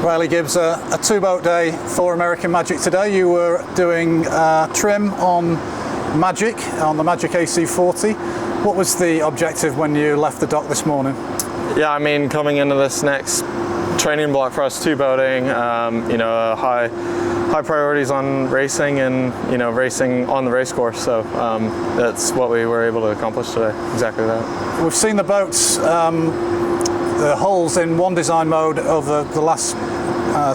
Riley Gibbs, a two-boat day for American Magic today. You were doing trim on Magic, on the Magic AC40. What was the objective when you left the dock this morning? Yeah, I mean, coming into this next training block for us, two-boating, high priorities on racing and, racing on the race course. So that's what we were able to accomplish today, exactly that. We've seen the boats, the hulls in one design mode over the last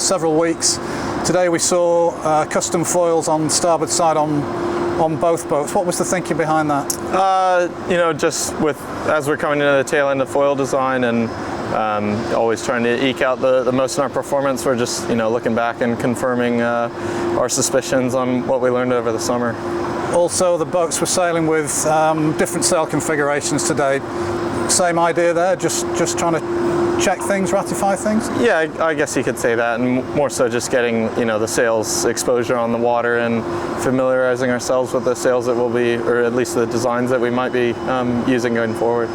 several weeks. Today we saw custom foils on starboard side on both boats. What was the thinking behind that? Just as we're coming into the tail end of foil design and always trying to eke out the most in our performance, we're just looking back and confirming our suspicions on what we learned over the summer. Also, the boats were sailing with different sail configurations today. Same idea there, just trying to check things, ratify things? Yeah, I guess you could say that, and more so just getting the sails exposure on the water and familiarizing ourselves with the sails that will be, or at least the designs that we might be using going forward.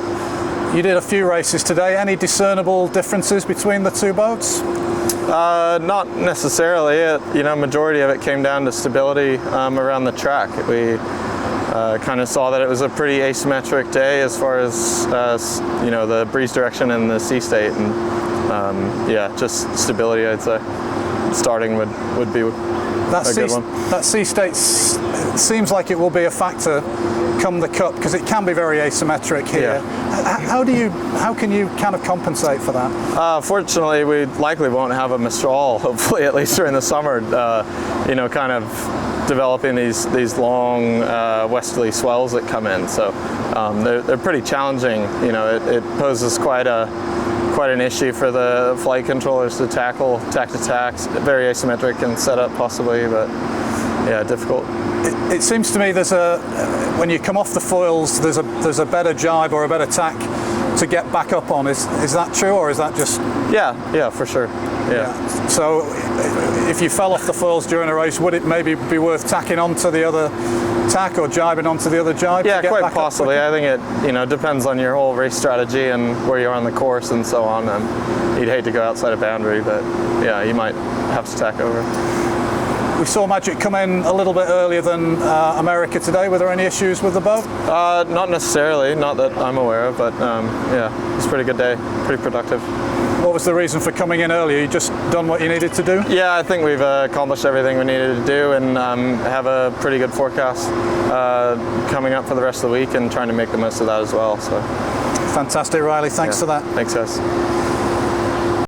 You did a few races today. Any discernible differences between the two boats? Not necessarily. Majority of it came down to stability around the track. We kind of saw that it was a pretty asymmetric day as far as the breeze direction and the sea state, and just stability, I'd say. Starting would be a good one. That sea state seems like it will be a factor come the Cup, because it can be very asymmetric here. Yeah. How can you kind of compensate for that? Fortunately, we likely won't have a Mistral, hopefully, at least during the summer, kind of developing these long westerly swells that come in. So they're pretty challenging. It poses quite an issue for the flight controllers to tackle tack to tacks. Very asymmetric and set up possibly, but yeah, difficult. It seems to me when you come off the foils, there's a better jibe or a better tack to get back up on. Is that true, or is that just? Yeah, for sure. Yeah. So if you fell off the foils during a race, would it maybe be worth tacking onto the other tack or jibing onto the other jibe? Yeah, quite possibly. I think it depends on your whole race strategy and where you are on the course and so on. You'd hate to go outside a boundary, but yeah, you might have to tack over. We saw Magic come in a little bit earlier than America today. Were there any issues with the boat? Not necessarily, not that I'm aware of, but yeah, it's a pretty good day, pretty productive. What was the reason for coming in earlier? You just done what you needed to do? Yeah, I think we've accomplished everything we needed to do, and have a pretty good forecast coming up for the rest of the week, and trying to make the most of that as well. So, fantastic, Riley. Thanks for that. Thanks, guys.